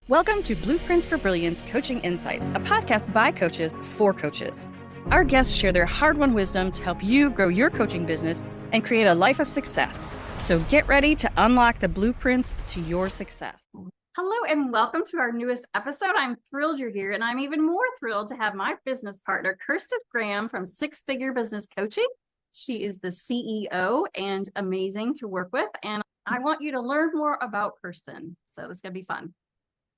Welcome to Blueprints for Brilliance Coaching Insights, a podcast by coaches for coaches. Our guests share their hard-won wisdom to help you grow your coaching business and create a life of success. So get ready to unlock the blueprints to your success. Hello and welcome to our newest episode. I'm thrilled you're here, and I'm even more thrilled to have my business partner, Kirsten Graham from Six Figure Business Coaching. She is the CEO and amazing to work with, and I want you to learn more about Kirsten. So it's going to be fun.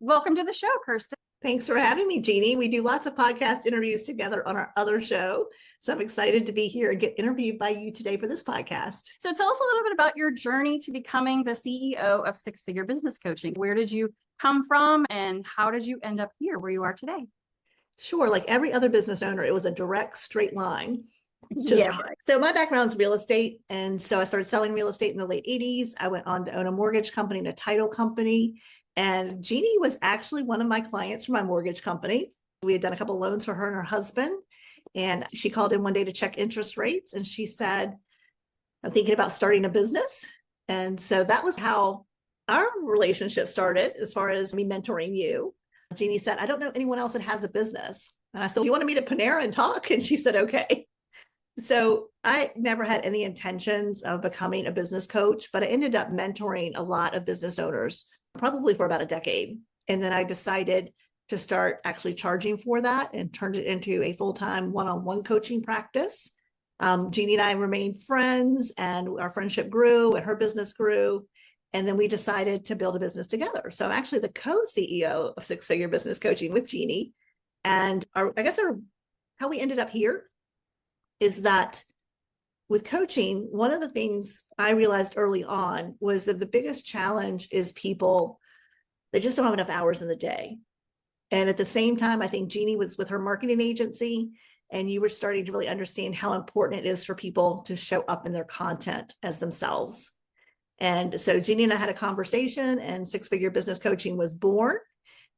Welcome to the show, Kirsten. Thanks for having me, Jeannie. We do lots of podcast interviews together on our other show. So I'm excited to be here and get interviewed by you today for this podcast. So tell us a little bit about your journey to becoming the CEO of Six Figure Business Coaching. Where did you come from and how did you end up here where you are today? Sure. Like every other business owner, it was a direct straight line. Right. So my background is real estate. And so I started selling real estate in the late 80s. I went on to own a mortgage company and a title company. And Jeanne was actually one of my clients for my mortgage company. We had done a couple of loans for her and her husband. And she called in one day to check interest rates. And she said, I'm thinking about starting a business. And so that was how our relationship started as far as me mentoring you. Jeanne said, I don't know anyone else that has a business. And I said, you want to meet at Panera and talk? And she said, okay. So I never had any intentions of becoming a business coach, but I ended up mentoring a lot of business owners, probably for about a decade. And then I decided to start actually charging for that and turned it into a full-time one-on-one coaching practice. Jeanne and I remained friends, and our friendship grew and her business grew. And then we decided to build a business together. So I'm actually the co-CEO of Six Figure Business Coaching with Jeanne. And how we ended up here is that with coaching, one of the things I realized early on was that the biggest challenge is people, they just don't have enough hours in the day. And at the same time, I think Jeanne was with her marketing agency, and you were starting to really understand how important it is for people to show up in their content as themselves. And so Jeanne and I had a conversation, and Six Figure Business Coaching was born.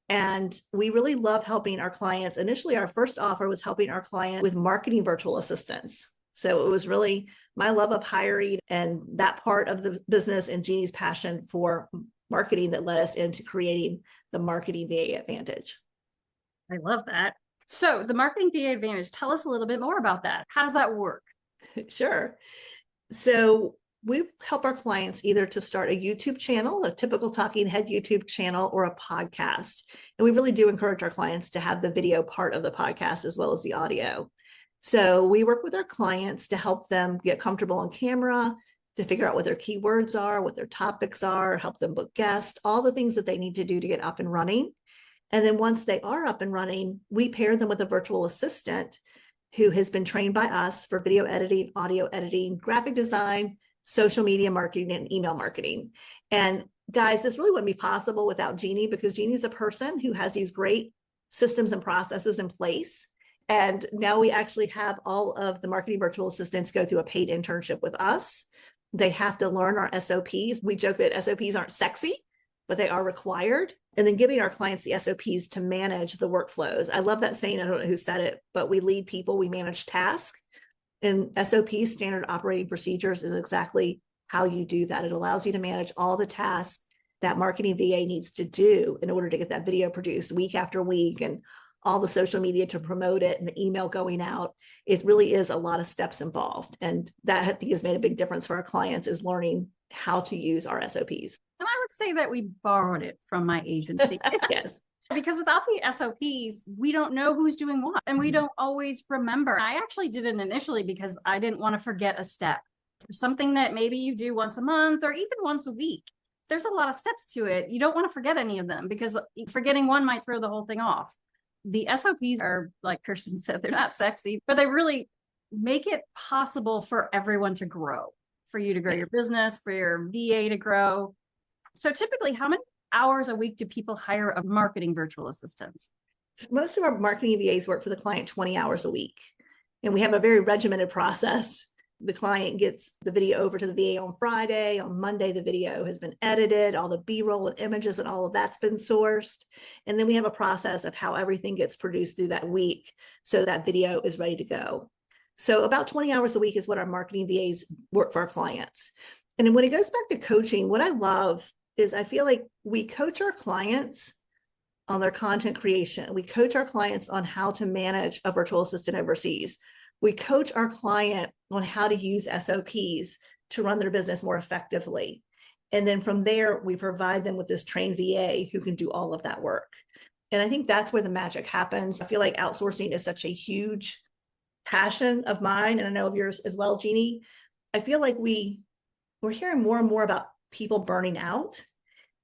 And we really love helping our clients. Initially, our first offer was helping our client with marketing virtual assistants. So it was really my love of hiring and that part of the business and Jeanne's passion for marketing that led us into creating the Marketing VA Advantage. I love that. So the Marketing VA Advantage, tell us a little bit more about that. How does that work? Sure. So we help our clients either to start a YouTube channel, a typical talking head YouTube channel, or a podcast. And we really do encourage our clients to have the video part of the podcast as well as the audio. So we work with our clients to help them get comfortable on camera, to figure out what their keywords are, what their topics are, help them book guests, all the things that they need to do to get up and running. And then once they are up and running, we pair them with a virtual assistant who has been trained by us for video editing, audio editing, graphic design, social media marketing, and email marketing. And guys, this really wouldn't be possible without Jeanne, because Jeanne is a person who has these great systems and processes in place. And now we actually have all of the marketing virtual assistants go through a paid internship with us. They have to learn our SOPs. We joke that SOPs aren't sexy, but they are required. And then giving our clients the SOPs to manage the workflows. I love that saying. I don't know who said it, but we lead people, we manage tasks. And SOPs, standard operating procedures, is exactly how you do that. It allows you to manage all the tasks that marketing VA needs to do in order to get that video produced week after week, and all the social media to promote it and the email going out. It really is a lot of steps involved. And that I think has made a big difference for our clients, is learning how to use our SOPs. And I would say that we borrowed it from my agency. Yes. Because without the SOPs, we don't know who's doing what, and we don't always remember. I actually did it initially because I didn't want to forget a step. Something that maybe you do once a month or even once a week. There's a lot of steps to it. You don't want to forget any of them, because forgetting one might throw the whole thing off. The SOPs are, like Kirsten said, they're not sexy, but they really make it possible for everyone to grow, for you to grow your business, for your VA to grow. So typically, how many hours a week do people hire a marketing virtual assistant? Most of our marketing VAs work for the client 20 hours a week. And we have a very regimented process. The client gets the video over to the VA on Friday. On Monday, the video has been edited, all the B-roll and images and all of that's been sourced. And then we have a process of how everything gets produced through that week so that video is ready to go. So about 20 hours a week is what our marketing VAs work for our clients. And then when it goes back to coaching, what I love is I feel like we coach our clients on their content creation. We coach our clients on how to manage a virtual assistant overseas. We coach our client on how to use SOPs to run their business more effectively. And then from there, we provide them with this trained VA who can do all of that work. And I think that's where the magic happens. I feel like outsourcing is such a huge passion of mine, and I know of yours as well, Jeanne. I feel like we're hearing more and more about people burning out.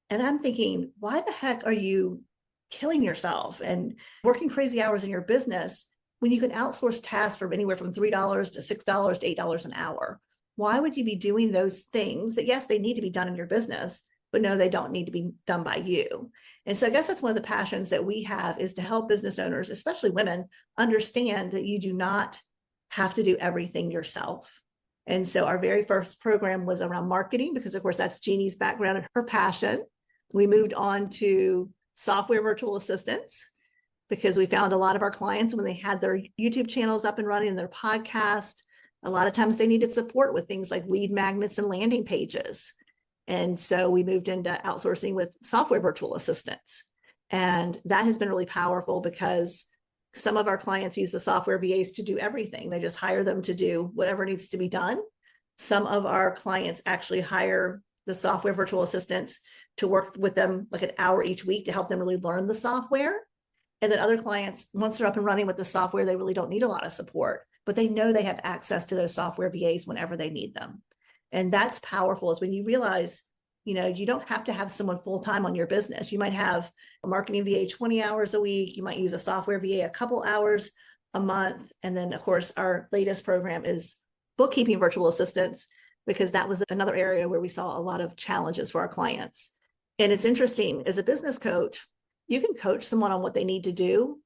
And I'm thinking, why the heck are you killing yourself and working crazy hours in your business when you can outsource tasks from anywhere from $3 to $6 to $8 an hour? Why would you be doing those things that, yes, they need to be done in your business, but no, they don't need to be done by you? And so I guess that's one of the passions that we have, is to help business owners, especially women, understand that you do not have to do everything yourself. And so our very first program was around marketing, because of course that's Jeanne's background and her passion. We moved on to software virtual assistants, because we found a lot of our clients, when they had their YouTube channels up and running and their podcast, a lot of times they needed support with things like lead magnets and landing pages. And so we moved into outsourcing with software virtual assistants. And that has been really powerful, because some of our clients use the software VAs to do everything. They just hire them to do whatever needs to be done. Some of our clients actually hire the software virtual assistants to work with them like an hour each week to help them really learn the software. And then other clients, once they're up and running with the software, they really don't need a lot of support, but they know they have access to those software VAs whenever they need them. And that's powerful, is when you realize, you don't have to have someone full-time on your business. You might have a marketing VA 20 hours a week. You might use a software VA a couple hours a month. And then of course, our latest program is bookkeeping virtual assistants, because that was another area where we saw a lot of challenges for our clients. And it's interesting, as a business coach, you can coach someone on what they need to do,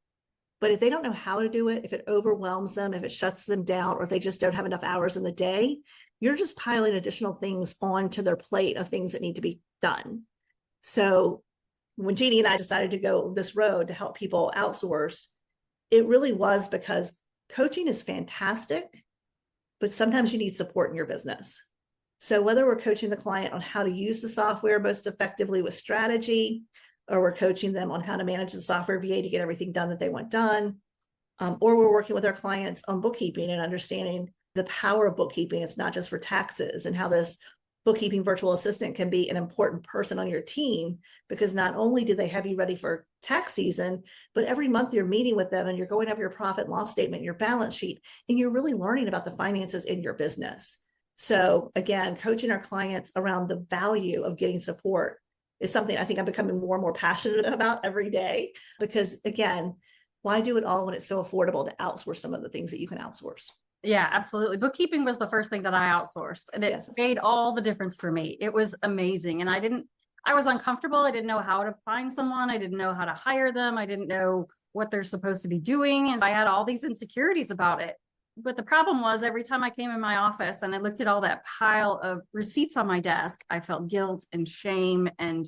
but if they don't know how to do it, if it overwhelms them, if it shuts them down, or if they just don't have enough hours in the day, you're just piling additional things onto their plate of things that need to be done. So when Jeanne and I decided to go this road to help people outsource, it really was because coaching is fantastic, but sometimes you need support in your business. So whether we're coaching the client on how to use the software most effectively with strategy, or we're coaching them on how to manage the software VA to get everything done that they want done, or we're working with our clients on bookkeeping and understanding the power of bookkeeping. It's not just for taxes, and how this bookkeeping virtual assistant can be an important person on your team, because not only do they have you ready for tax season, but every month you're meeting with them and you're going over your profit and loss statement, your balance sheet, and you're really learning about the finances in your business. So again, coaching our clients around the value of getting support is something I think I'm becoming more and more passionate about every day, because again, why do it all when it's so affordable to outsource some of the things that you can outsource? Yeah, absolutely. Bookkeeping was the first thing that I outsourced, and it made all the difference for me. It was amazing. And I was uncomfortable. I didn't know how to find someone. I didn't know how to hire them. I didn't know what they're supposed to be doing. And I had all these insecurities about it. But the problem was, every time I came in my office and I looked at all that pile of receipts on my desk, I felt guilt and shame and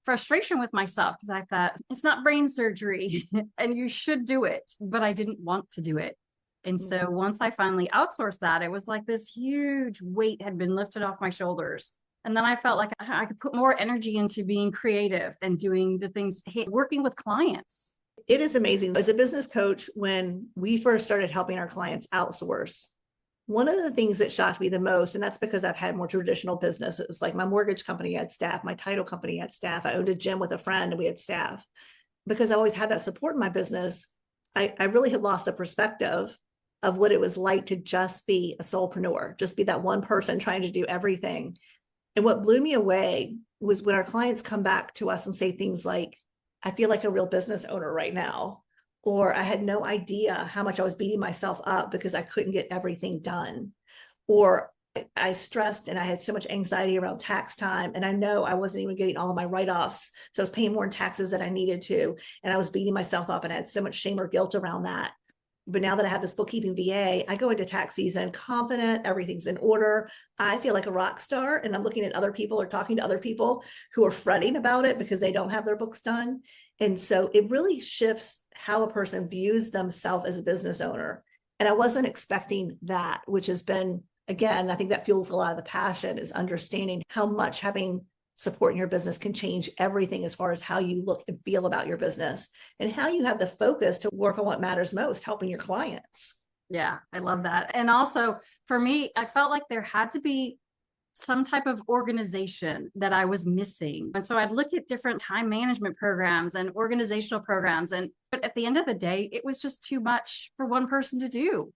frustration with myself, because I thought, it's not brain surgery and you should do it, but I didn't want to do it. And so once I finally outsourced that, it was like this huge weight had been lifted off my shoulders. And then I felt like I could put more energy into being creative and doing the things, working with clients. It is amazing. As a business coach, when we first started helping our clients outsource, one of the things that shocked me the most, and that's because I've had more traditional businesses, like my mortgage company had staff, my title company had staff, I owned a gym with a friend and we had staff. Because I always had that support in my business, I really had lost the perspective of what it was like to just be a solopreneur, just be that one person trying to do everything. And what blew me away was when our clients come back to us and say things like, I feel like a real business owner right now, or I had no idea how much I was beating myself up because I couldn't get everything done, or I stressed and I had so much anxiety around tax time, and I know I wasn't even getting all of my write-offs, so I was paying more in taxes than I needed to, and I was beating myself up and I had so much shame or guilt around that. But now that I have this bookkeeping VA, I go into tax season confident, everything's in order. I feel like a rock star, and I'm looking at other people or talking to other people who are fretting about it because they don't have their books done. And so it really shifts how a person views themselves as a business owner. And I wasn't expecting that, which has been, again, I think that fuels a lot of the passion, is understanding how much having support in your business can change everything as far as how you look and feel about your business and how you have the focus to work on what matters most, helping your clients. Yeah, I love that. And also for me, I felt like there had to be some type of organization that I was missing. And so I'd look at different time management programs and organizational programs. But at the end of the day, it was just too much for one person to do.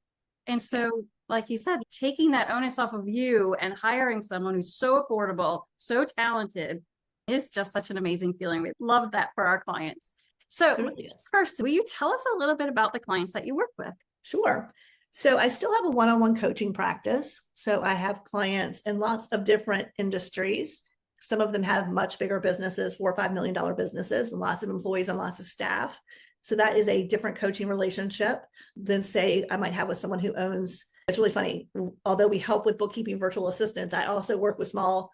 And so, like you said, taking that onus off of you and hiring someone who's so affordable, so talented is just such an amazing feeling. We love that for our clients. So first, will you tell us a little bit about the clients that you work with? Sure. So I still have a one-on-one coaching practice. So I have clients in lots of different industries. Some of them have much bigger businesses, $4 or $5 million businesses, and lots of employees and lots of staff. So that is a different coaching relationship than, say, I might have with someone who owns. It's really funny. Although we help with bookkeeping virtual assistants, I also work with small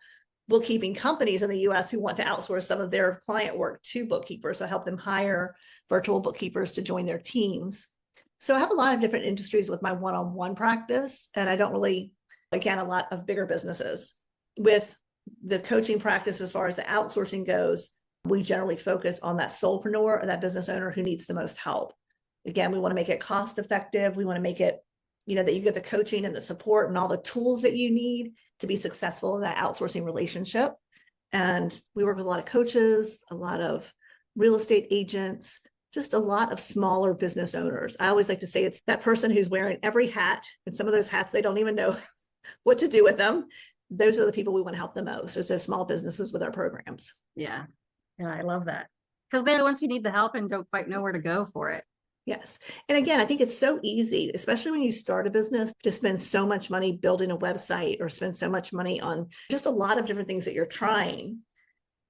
bookkeeping companies in the US who want to outsource some of their client work to bookkeepers. So I help them hire virtual bookkeepers to join their teams. So I have a lot of different industries with my one-on-one practice, and I don't really, again, a lot of bigger businesses. With the coaching practice, as far as the outsourcing goes, we generally focus on that solopreneur or that business owner who needs the most help. Again, we want to make it cost effective. We want to make it, that you get the coaching and the support and all the tools that you need to be successful in that outsourcing relationship. And we work with a lot of coaches, a lot of real estate agents, just a lot of smaller business owners. I always like to say it's that person who's wearing every hat, and some of those hats, they don't even know what to do with them. Those are the people we want to help the most. So small businesses with our programs. Yeah, I love that. Because they're the ones who need the help and don't quite know where to go for it. Yes. And again, I think it's so easy, especially when you start a business, to spend so much money building a website or spend so much money on just a lot of different things that you're trying,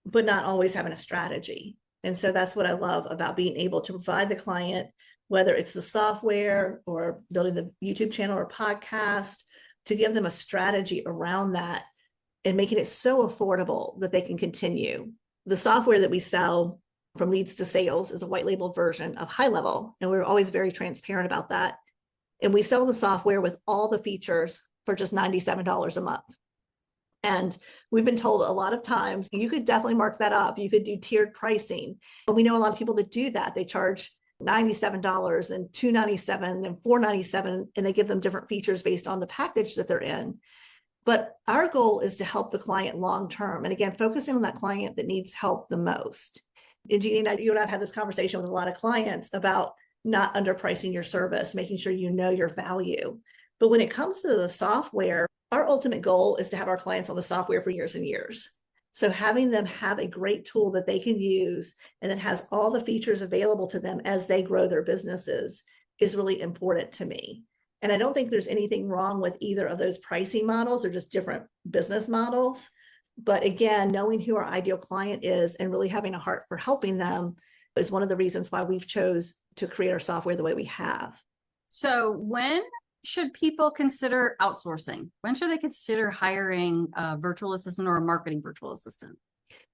but not always having a strategy. And so that's what I love about being able to provide the client, whether it's the software or building the YouTube channel or podcast, to give them a strategy around that and making it so affordable that they can continue. The software that we sell from leads to sales is a white label version of High Level. And we're always very transparent about that. And we sell the software with all the features for just $97 a month. And we've been told a lot of times, you could definitely mark that up. You could do tiered pricing. But we know a lot of people that do that. They charge $97 and $297 and $497, and they give them different features based on the package that they're in. But our goal is to help the client long-term. And again, focusing on that client that needs help the most. And Jeanne, you and I have had this conversation with a lot of clients about not underpricing your service, making sure you know your value. But when it comes to the software, our ultimate goal is to have our clients on the software for years and years. So having them have a great tool that they can use and that has all the features available to them as they grow their businesses is really important to me. And I don't think there's anything wrong with either of those pricing models. They're just different business models. But again, knowing who our ideal client is and really having a heart for helping them is one of the reasons why we've chose to create our software the way we have. So when should people consider outsourcing? When should they consider hiring a virtual assistant or a marketing virtual assistant?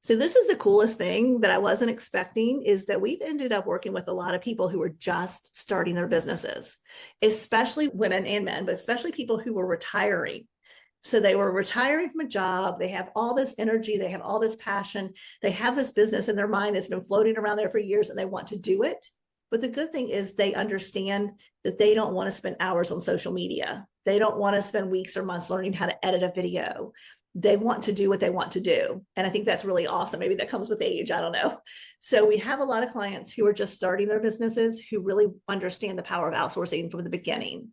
So this is the coolest thing that I wasn't expecting, is that we've ended up working with a lot of people who are just starting their businesses, especially women and men, but especially people who were retiring. So they were retiring from a job. They have all this energy. They have all this passion. They have this business in their mind that's been floating around there for years, and they want to do it. But the good thing is they understand that they don't want to spend hours on social media. They don't want to spend weeks or months learning how to edit a video. They want to do what they want to do. And I think that's really awesome. Maybe that comes with age. I don't know. So we have a lot of clients who are just starting their businesses who really understand the power of outsourcing from the beginning.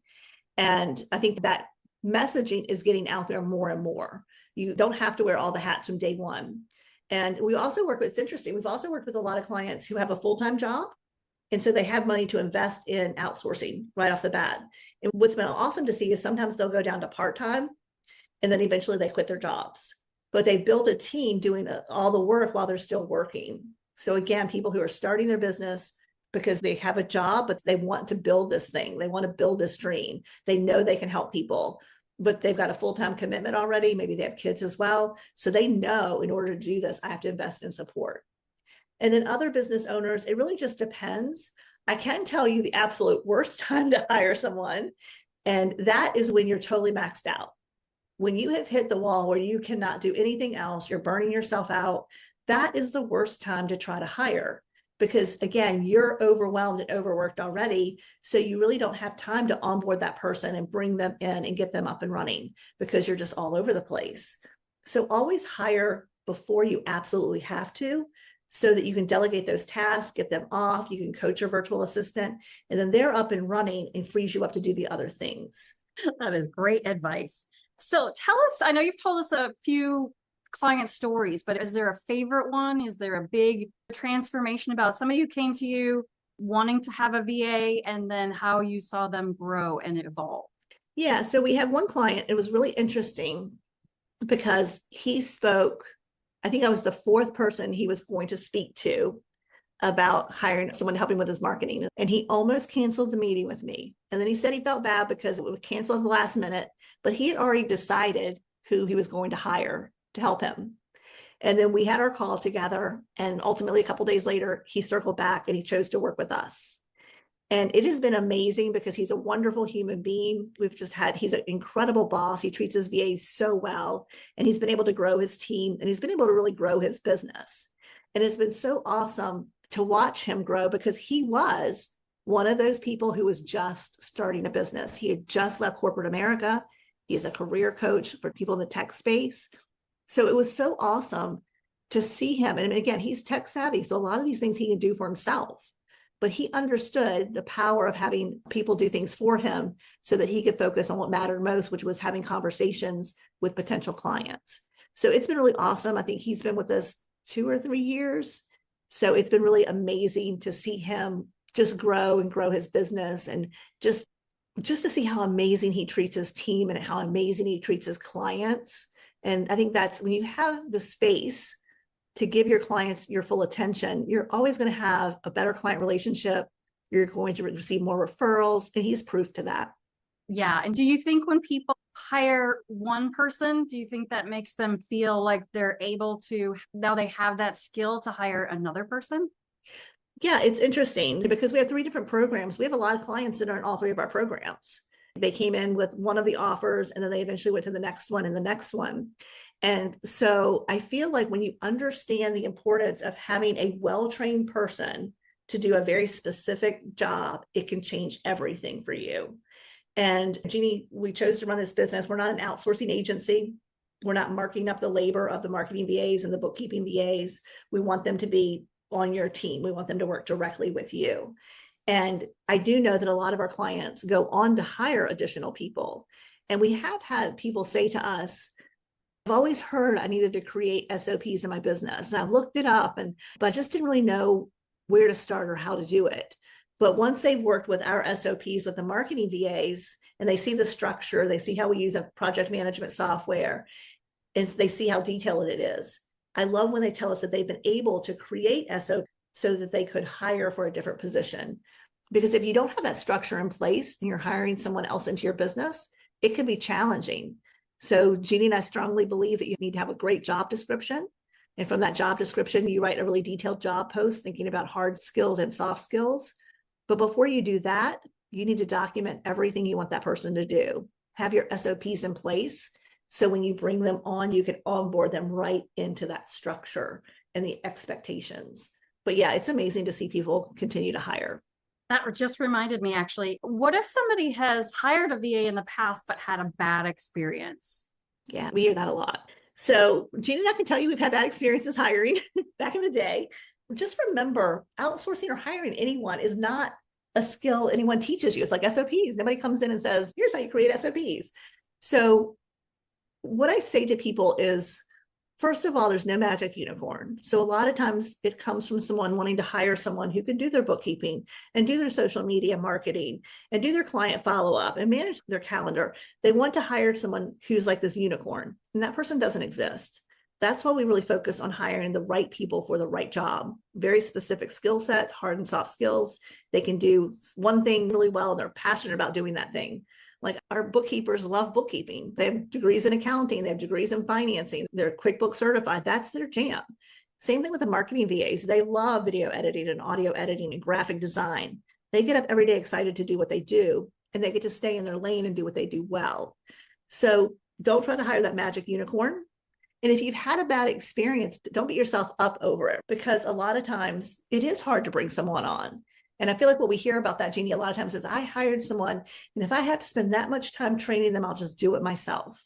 And I think that messaging is getting out there more and more. You don't have to wear all the hats from day one. And we also work with, it's interesting, we've also worked with a lot of clients who have a full-time job. And so they have money to invest in outsourcing right off the bat. And what's been awesome to see is sometimes they'll go down to part-time and then eventually they quit their jobs. But they built a team doing all the work while they're still working. So again, people who are starting their business because they have a job, but they want to build this thing. They want to build this dream. They know they can help people, but they've got a full-time commitment already. Maybe they have kids as well. So they know in order to do this, I have to invest in support. And then other business owners, it really just depends. I can tell you the absolute worst time to hire someone, and that is when you're totally maxed out. When you have hit the wall where you cannot do anything else, you're burning yourself out, that is the worst time to try to hire. Because again, you're overwhelmed and overworked already. So you really don't have time to onboard that person and bring them in and get them up and running because you're just all over the place. So always hire before you absolutely have to, so that you can delegate those tasks, get them off, you can coach your virtual assistant, and then they're up and running and frees you up to do the other things. That is great advice. So tell us, I know you've told us a few client stories, but is there a favorite one? Is there a big transformation about somebody who came to you wanting to have a VA and then how you saw them grow and evolve? Yeah, so we have one client, it was really interesting because he spoke, I think I was the fourth person he was going to speak to about hiring someone to help him with his marketing. And he almost canceled the meeting with me. And then he said he felt bad because it was canceled at the last minute, but he had already decided who he was going to hire to help him. And then we had our call together. And ultimately, a couple of days later, he circled back and he chose to work with us. And it has been amazing because he's a wonderful human being. He's an incredible boss. He treats his VAs so well. And he's been able to grow his team and he's been able to really grow his business. And it's been so awesome to watch him grow because he was one of those people who was just starting a business. He had just left corporate America. He is a career coach for people in the tech space. So it was so awesome to see him. And again, he's tech savvy. So a lot of these things he can do for himself, but he understood the power of having people do things for him so that he could focus on what mattered most, which was having conversations with potential clients. So it's been really awesome. I think he's been with us 2 or 3 years. So it's been really amazing to see him just grow and grow his business and just to see how amazing he treats his team and how amazing he treats his clients. And I think that's when you have the space to give your clients your full attention, you're always going to have a better client relationship. You're going to receive more referrals, and he's proof to that. Yeah. And do you think when people hire one person, do you think that makes them feel like they're able to, now they have that skill to hire another person? Yeah, it's interesting because we have 3 different programs. We have a lot of clients that are in all 3 of our programs. They came in with one of the offers and then they eventually went to the next one and the next one. And so I feel like when you understand the importance of having a well-trained person to do a very specific job, it can change everything for you. And Jeanne, we chose to run this business. We're not an outsourcing agency. We're not marking up the labor of the marketing VAs and the bookkeeping VAs. We want them to be on your team. We want them to work directly with you. And I do know that a lot of our clients go on to hire additional people. And we have had people say to us, I've always heard I needed to create SOPs in my business. And I've looked it up, but I just didn't really know where to start or how to do it. But once they've worked with our SOPs with the marketing VAs and they see the structure, they see how we use a project management software, and they see how detailed it is. I love when they tell us that they've been able to create SOPs so that they could hire for a different position. Because if you don't have that structure in place and you're hiring someone else into your business, it can be challenging. So Jeanne and I strongly believe that you need to have a great job description. And from that job description, you write a really detailed job post thinking about hard skills and soft skills. But before you do that, you need to document everything you want that person to do. Have your SOPs in place. So when you bring them on, you can onboard them right into that structure and the expectations. But yeah, it's amazing to see people continue to hire. That just reminded me, actually, what if somebody has hired a VA in the past, but had a bad experience? Yeah, we hear that a lot. So Jeanne and I can tell you we've had bad experiences hiring back in the day. Just remember, outsourcing or hiring anyone is not a skill anyone teaches you. It's like SOPs. Nobody comes in and says, here's how you create SOPs. So what I say to people is, first of all, there's no magic unicorn. So a lot of times it comes from someone wanting to hire someone who can do their bookkeeping and do their social media marketing and do their client follow-up and manage their calendar. They want to hire someone who's like this unicorn, and that person doesn't exist. That's why we really focus on hiring the right people for the right job. Very specific skill sets, hard and soft skills. They can do one thing really well, and they're passionate about doing that thing. Like our bookkeepers love bookkeeping. They have degrees in accounting. They have degrees in financing. They're QuickBooks certified. That's their jam. Same thing with the marketing VAs. They love video editing and audio editing and graphic design. They get up every day excited to do what they do, and they get to stay in their lane and do what they do well. So Don't try to hire that magic unicorn. And if you've had a bad experience, don't beat yourself up over it, because a lot of times it is hard to bring someone on. And I feel like what we hear about that, Jeanne, a lot of times is I hired someone, and if I have to spend that much time training them, I'll just do it myself.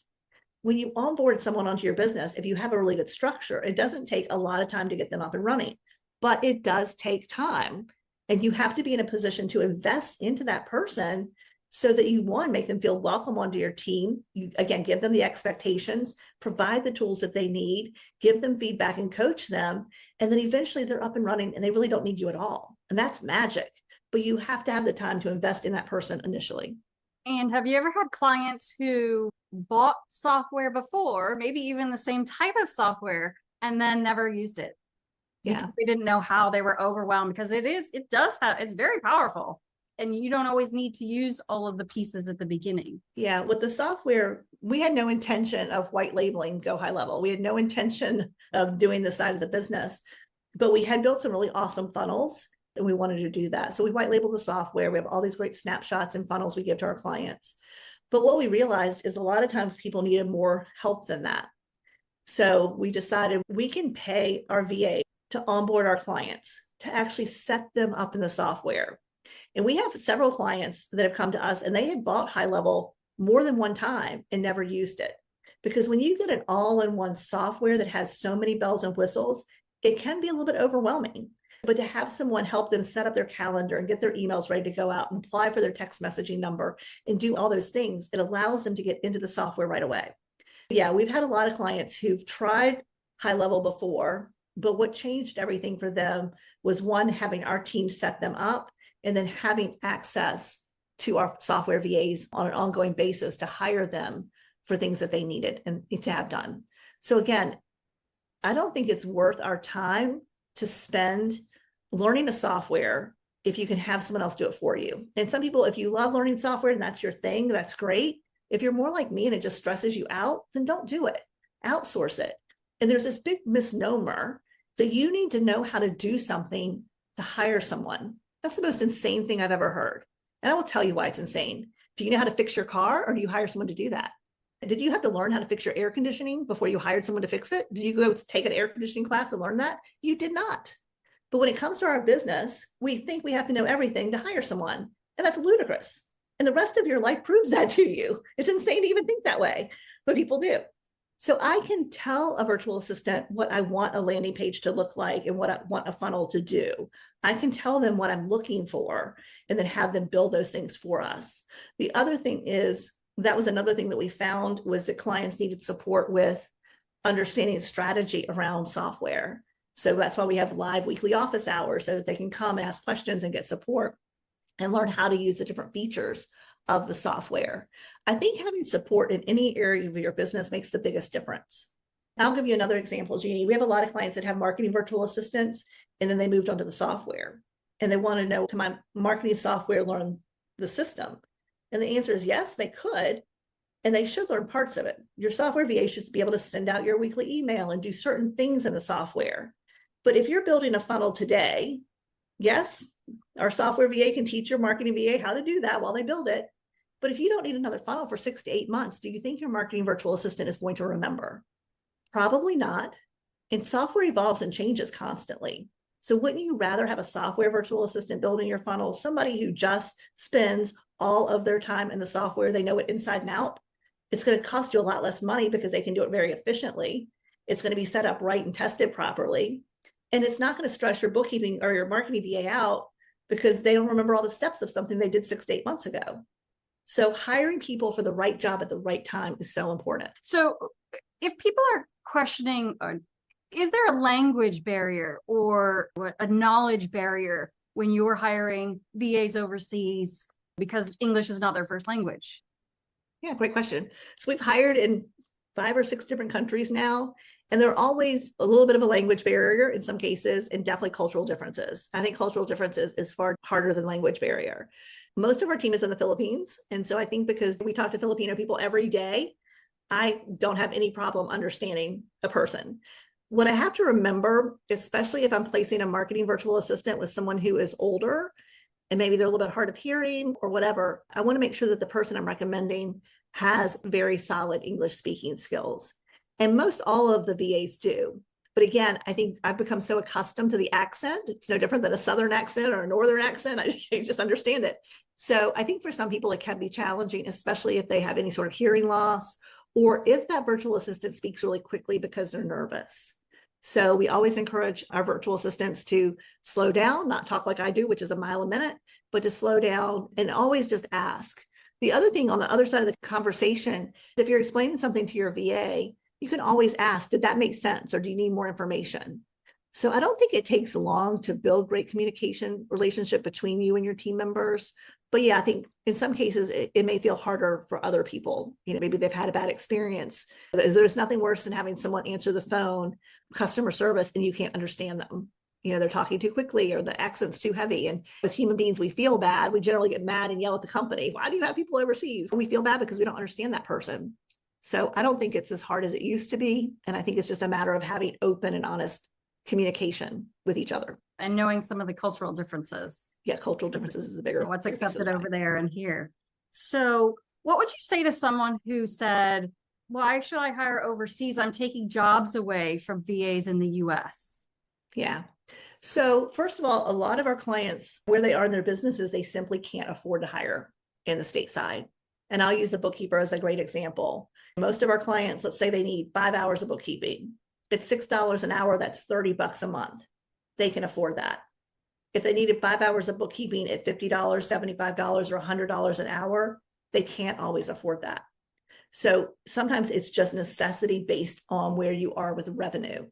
When you onboard someone onto your business, if you have a really good structure, it doesn't take a lot of time to get them up and running, but it does take time. And you have to be in a position to invest into that person so that you, one, make them feel welcome onto your team. You, again, give them the expectations, provide the tools that they need, give them feedback and coach them. And then eventually they're up and running and they really don't need you at all. And that's magic. But you have to have the time to invest in that person initially. And have you ever had clients who bought software before, maybe even the same type of software, and then never used it? Yeah. They didn't know how, they were overwhelmed, because it's very powerful. And you don't always need to use all of the pieces at the beginning. Yeah, with the software, we had no intention of white labeling Go High Level. We had no intention of doing this side of the business, but we had built some really awesome funnels and we wanted to do that. So we white labeled the software. We have all these great snapshots and funnels we give to our clients. But what we realized is a lot of times people needed more help than that. So we decided we can pay our VA to onboard our clients, to actually set them up in the software. And we have several clients that have come to us and they had bought High Level more than one time and never used it. Because when you get an all-in-one software that has so many bells and whistles, it can be a little bit overwhelming. But to have someone help them set up their calendar and get their emails ready to go out and apply for their text messaging number and do all those things, it allows them to get into the software right away. Yeah, we've had a lot of clients who've tried High Level before, but what changed everything for them was, one, having our team set them up, and then having access to our software VAs on an ongoing basis to hire them for things that they needed and to have done. So again, I don't think it's worth our time to spend learning a software if you can have someone else do it for you. And some people, if you love learning software and that's your thing, that's great. If you're more like me and it just stresses you out, then don't do it. Outsource it. And there's this big misnomer that you need to know how to do something to hire someone. That's the most insane thing I've ever heard. And I will tell you why it's insane. Do you know how to fix your car, or do you hire someone to do that? Did you have to learn how to fix your air conditioning before you hired someone to fix it? Did you go take an air conditioning class and learn that? You did not. But when it comes to our business, we think we have to know everything to hire someone. And that's ludicrous. And the rest of your life proves that to you. It's insane to even think that way, but people do. So I can tell a virtual assistant what I want a landing page to look like and what I want a funnel to do. I can tell them what I'm looking for and then have them build those things for us. The other thing is, that was another thing that we found, was that clients needed support with understanding strategy around software. So that's why we have live weekly office hours, so that they can come ask questions and get support and learn how to use the different features of the software. I think having support in any area of your business makes the biggest difference. I'll give you another example, Jeanne. We have a lot of clients that have marketing virtual assistants, and then they moved onto the software and they want to know, can my marketing software learn the system? And the answer is yes, they could, and they should learn parts of it. Your software VA should be able to send out your weekly email and do certain things in the software. But if you're building a funnel today, yes, our software VA can teach your marketing VA how to do that while they build it. But if you don't need another funnel for 6 to 8 months, do you think your marketing virtual assistant is going to remember? Probably not. And software evolves and changes constantly. So wouldn't you rather have a software virtual assistant building your funnel, somebody who just spends all of their time in the software, they know it inside and out? It's going to cost you a lot less money because they can do it very efficiently. It's going to be set up right and tested properly. And it's not going to stress your bookkeeping or your marketing VA out because they don't remember all the steps of something they did 6 to 8 months ago. So hiring people for the right job at the right time is so important. So if people are questioning, is there a language barrier or a knowledge barrier when you're hiring VAs overseas because English is not their first language? Yeah, great question. So we've hired in 5 or 6 different countries now, and there are always a little bit of a language barrier in some cases, and definitely cultural differences. I think cultural differences is far harder than language barrier. Most of our team is in the Philippines. And so I think because we talk to Filipino people every day, I don't have any problem understanding a person. What I have to remember, especially if I'm placing a marketing virtual assistant with someone who is older and maybe they're a little bit hard of hearing or whatever, I want to make sure that the person I'm recommending has very solid English speaking skills. And most all of the VAs do. But again, I think I've become so accustomed to the accent. It's no different than a Southern accent or a Northern accent. I just understand it. So I think for some people, it can be challenging, especially if they have any sort of hearing loss, or if that virtual assistant speaks really quickly because they're nervous. So we always encourage our virtual assistants to slow down, not talk like I do, which is a mile a minute, but to slow down and always just ask. The other thing on the other side of the conversation, if you're explaining something to your VA, you can always ask, did that make sense? Or do you need more information? So I don't think it takes long to build great communication relationship between you and your team members. But yeah, I think in some cases, it may feel harder for other people. Maybe they've had a bad experience. There's nothing worse than having someone answer the phone, customer service, and you can't understand them. They're talking too quickly or the accent's too heavy. And as human beings, we feel bad. We generally get mad and yell at the company. Why do you have people overseas? We feel bad because we don't understand that person. So I don't think it's as hard as it used to be. And I think it's just a matter of having open and honest communication with each other. And knowing some of the cultural differences. Yeah, cultural differences is a bigger. What's accepted over there and here. So what would you say to someone who said, why should I hire overseas? I'm taking jobs away from VAs in the US. Yeah. So first of all, a lot of our clients, where they are in their businesses, they simply can't afford to hire in the stateside. And I'll use a bookkeeper as a great example. Most of our clients, let's say they need 5 hours of bookkeeping. It's $6 an hour. That's $30 a month. They can afford that. If they needed 5 hours of bookkeeping at $50, $75, or $100 an hour, they can't always afford that. So sometimes it's just necessity based on where you are with revenue.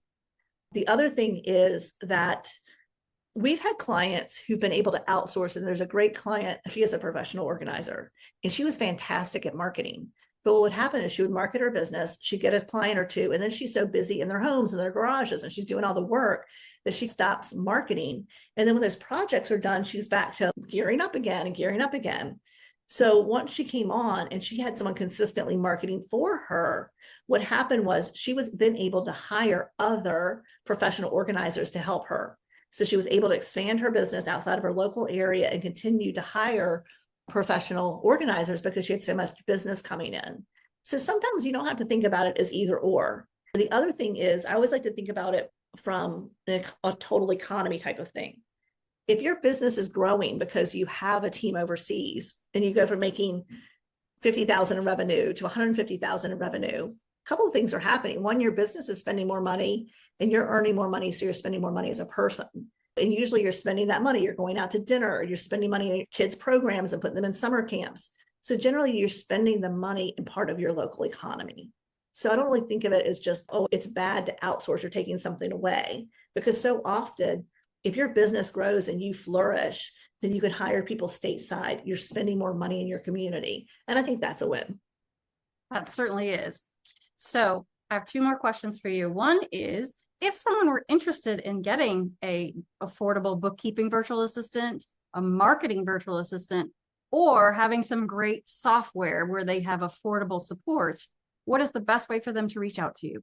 The other thing is that we've had clients who've been able to outsource, and there's a great client, she is a professional organizer, and she was fantastic at marketing. But what would happen is she would market her business, she'd get a client or two, and then she's so busy in their homes and their garages, and she's doing all the work that she stops marketing. And then when those projects are done, she's back to gearing up again and gearing up again. So once she came on and she had someone consistently marketing for her, what happened was she was then able to hire other professional organizers to help her. So she was able to expand her business outside of her local area and continue to hire professional organizers because she had so much business coming in. So sometimes you don't have to think about it as either or. The other thing is, I always like to think about it from a total economy type of thing. If your business is growing because you have a team overseas and you go from making $50,000 in revenue to $150,000 in revenue, a couple of things are happening. One, your business is spending more money and you're earning more money, so you're spending more money as a person. And usually you're spending that money, you're going out to dinner, or you're spending money on your kids' programs and putting them in summer camps. So generally you're spending the money in part of your local economy. So I don't really think of it as just, oh, it's bad to outsource, you're taking something away. Because so often, if your business grows and you flourish, then you can hire people stateside. You're spending more money in your community. And I think that's a win. That certainly is. So I have two more questions for you. One is, if someone were interested in getting a affordable bookkeeping virtual assistant, a marketing virtual assistant, or having some great software where they have affordable support, what is the best way for them to reach out to you?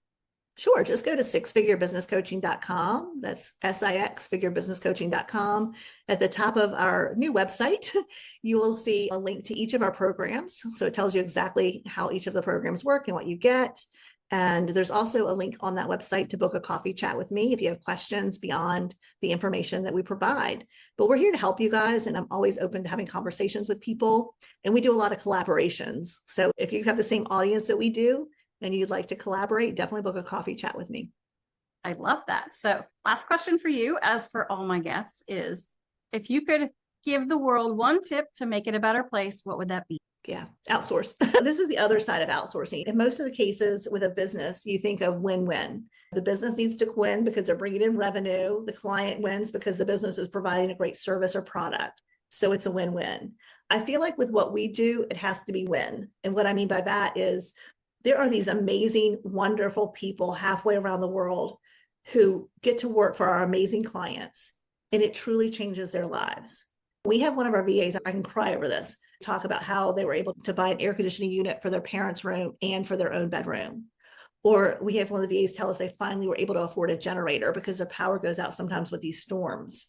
Sure. Just go to sixfigurebusinesscoaching.com. That's sixfigurebusinesscoaching.com. At the top of our new website, you will see a link to each of our programs. So it tells you exactly how each of the programs work and what you get. And there's also a link on that website to book a coffee chat with me if you have questions beyond the information that we provide. But we're here to help you guys, and I'm always open to having conversations with people. And we do a lot of collaborations. So if you have the same audience that we do and you'd like to collaborate, definitely book a coffee chat with me. I love that. So last question for you, as for all my guests, is if you could give the world one tip to make it a better place, what would that be? Yeah, outsource. This is the other side of outsourcing. In most of the cases with a business, you think of win-win. The business needs to win because they're bringing in revenue. The client wins because the business is providing a great service or product. So it's a win-win. I feel like with what we do, it has to be win. And what I mean by that is there are these amazing, wonderful people halfway around the world who get to work for our amazing clients, and it truly changes their lives. We have one of our VAs, I can cry over this, talk about how they were able to buy an air conditioning unit for their parents' room and for their own bedroom. Or we have one of the VAs tell us they finally were able to afford a generator because their power goes out sometimes with these storms.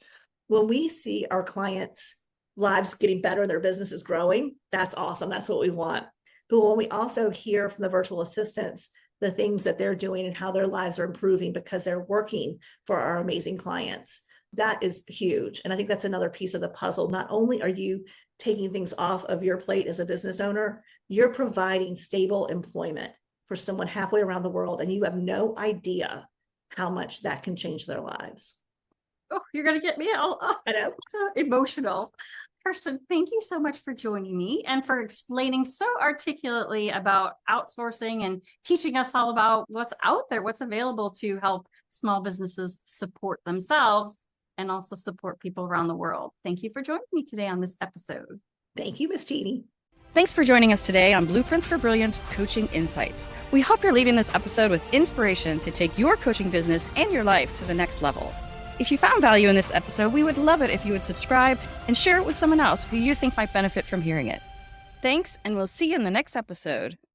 When we see our clients' lives getting better and their business is growing, that's awesome. That's what we want. But when we also hear from the virtual assistants, the things that they're doing and how their lives are improving because they're working for our amazing clients, that is huge. And I think that's another piece of the puzzle. Not only are you taking things off of your plate as a business owner, you're providing stable employment for someone halfway around the world, and you have no idea how much that can change their lives. Oh, you're going to get me all I know. emotional. Kirsten, thank you so much for joining me and for explaining so articulately about outsourcing and teaching us all about what's out there, what's available to help small businesses support themselves and also support people around the world. Thank you for joining me today on this episode. Thank you, Miss Jeanne. Thanks for joining us today on Blueprints for Brilliance Coaching Insights. We hope you're leaving this episode with inspiration to take your coaching business and your life to the next level. If you found value in this episode, we would love it if you would subscribe and share it with someone else who you think might benefit from hearing it. Thanks, and we'll see you in the next episode.